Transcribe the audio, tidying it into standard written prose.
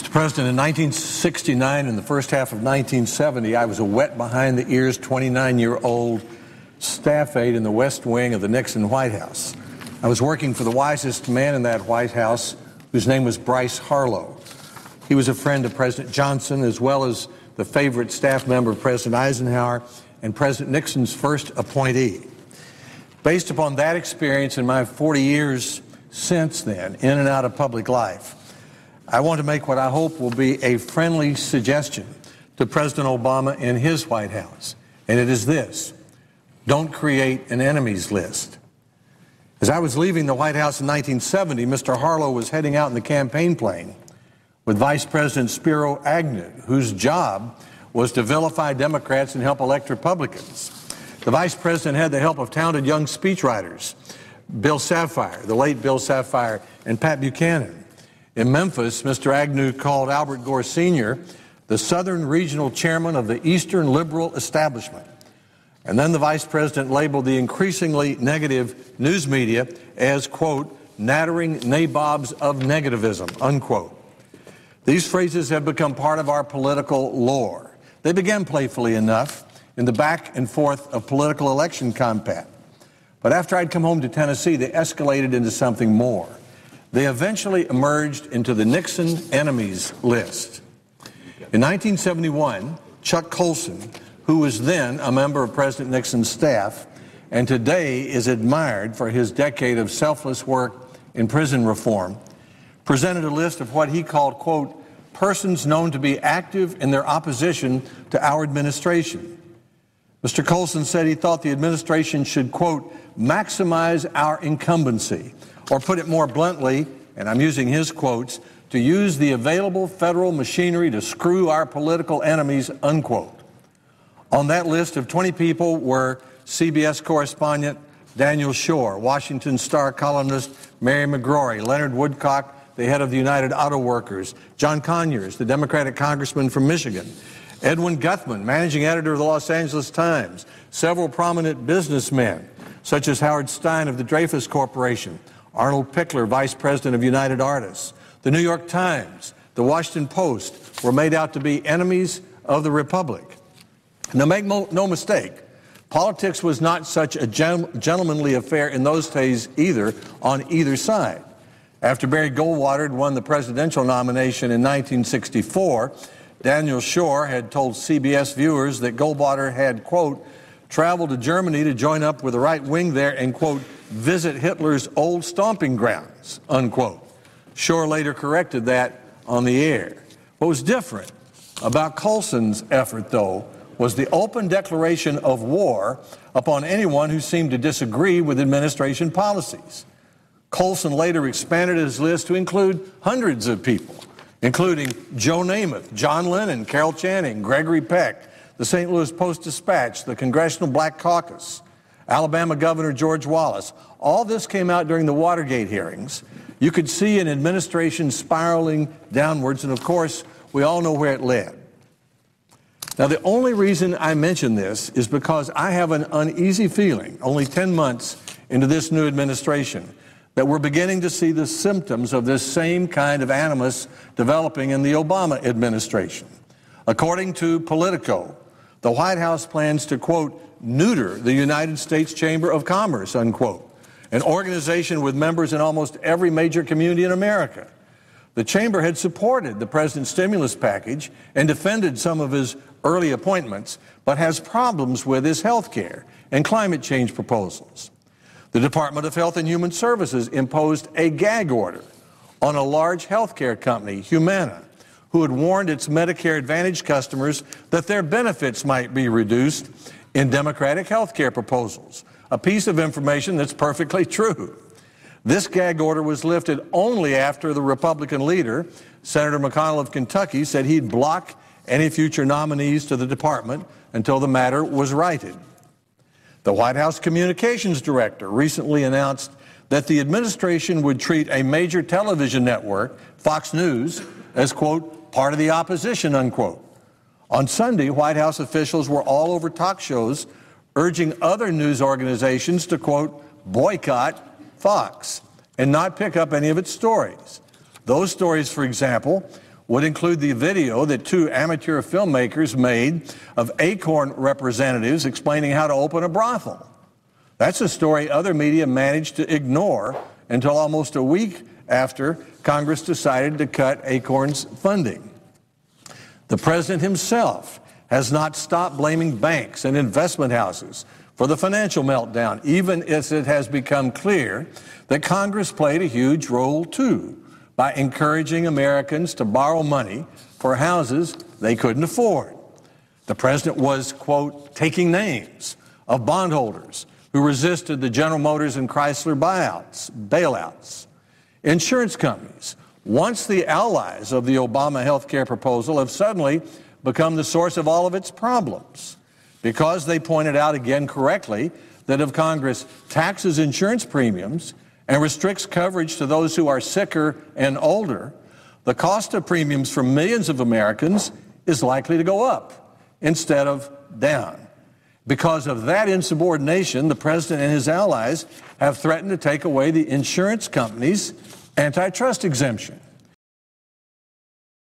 Mr. President, in 1969 and the first half of 1970, I was a wet behind the ears 29-year-old staff aide in the West Wing of the Nixon White House. I was working for the wisest man in that White House, whose name was Bryce Harlow. He was a friend of President Johnson, as well as the favorite staff member of President Eisenhower and President Nixon's first appointee. Based upon that experience and my 40 years since then, in and out of public life, I want to make what I hope will be a friendly suggestion to President Obama in his White House, and it is this: don't create an enemies list. As I was leaving the White House in 1970, Mr. Harlow was heading out in the campaign plane with Vice President Spiro Agnew, whose job was to vilify Democrats and help elect Republicans. The Vice President had the help of talented young speechwriters, Bill Safire, the late Bill Safire, and Pat Buchanan. In Memphis, Mr. Agnew called Albert Gore Sr. the Southern Regional Chairman of the Eastern Liberal Establishment. And then the Vice President labeled the increasingly negative news media as, quote, nattering nabobs of negativism, unquote. These phrases have become part of our political lore. They began playfully enough in the back and forth of political election combat. But after I'd come home to Tennessee, they escalated into something more. They eventually emerged into the Nixon enemies list. In 1971, Chuck Colson, who was then a member of President Nixon's staff and today is admired for his decade of selfless work in prison reform, presented a list of what he called, quote, persons known to be active in their opposition to our administration. Mr. Colson said he thought the administration should, quote, maximize our incumbency, or put it more bluntly, and I'm using his quotes, to use the available federal machinery to screw our political enemies, unquote. On that list of 20 people were CBS correspondent Daniel Schorr, Washington Star columnist Mary McGrory, Leonard Woodcock, the head of the United Auto Workers, John Conyers, the Democratic congressman from Michigan, Edwin Guthman, managing editor of the Los Angeles Times, several prominent businessmen, such as Howard Stein of the Dreyfus Corporation, Arnold Pickler, vice president of United Artists. The New York Times, the Washington Post were made out to be enemies of the Republic. Now, make no mistake, politics was not such a gentlemanly affair in those days either, on either side. After Barry Goldwater had won the presidential nomination in 1964, Daniel Schorr had told CBS viewers that Goldwater had, quote, traveled to Germany to join up with the right wing there and, quote, visit Hitler's old stomping grounds, unquote. Schorr later corrected that on the air. What was different about Colson's effort, though, was the open declaration of war upon anyone who seemed to disagree with administration policies. Colson later expanded his list to include hundreds of people, including Joe Namath, John Lennon, Carol Channing, Gregory Peck, the St. Louis Post-Dispatch, the Congressional Black Caucus, Alabama Governor George Wallace. All this came out during the Watergate hearings. You could see an administration spiraling downwards, and of course, we all know where it led. Now, the only reason I mention this is because I have an uneasy feeling, only 10 months into this new administration, that we're beginning to see the symptoms of this same kind of animus developing in the Obama administration. According to Politico, the White House plans to, quote, neuter the United States Chamber of Commerce, unquote, an organization with members in almost every major community in America. The chamber had supported the president's stimulus package and defended some of his early appointments, but has problems with his health care and climate change proposals. The Department of Health and Human Services imposed a gag order on a large health care company, Humana, who had warned its Medicare Advantage customers that their benefits might be reduced in Democratic health care proposals, a piece of information that's perfectly true. This gag order was lifted only after the Republican leader, Senator McConnell of Kentucky, said he'd block any future nominees to the department until the matter was righted. The White House communications director recently announced that the administration would treat a major television network, Fox News, as, quote, part of the opposition, unquote. On Sunday, White House officials were all over talk shows urging other news organizations to, quote, boycott Fox and not pick up any of its stories. Those stories, for example, would include the video that two amateur filmmakers made of Acorn representatives explaining how to open a brothel. That's a story other media managed to ignore until almost a week after Congress decided to cut Acorn's funding. The president himself has not stopped blaming banks and investment houses for the financial meltdown, even as it has become clear that Congress played a huge role too by encouraging Americans to borrow money for houses they couldn't afford. The president was, quote, taking names of bondholders who resisted the General Motors and Chrysler bailouts. Insurance companies, once the allies of the Obama health care proposal, have suddenly become the source of all of its problems because they pointed out again correctly that if Congress taxes insurance premiums and restricts coverage to those who are sicker and older, the cost of premiums for millions of Americans is likely to go up instead of down. Because of that insubordination, the president and his allies have threatened to take away the insurance companies' antitrust exemption.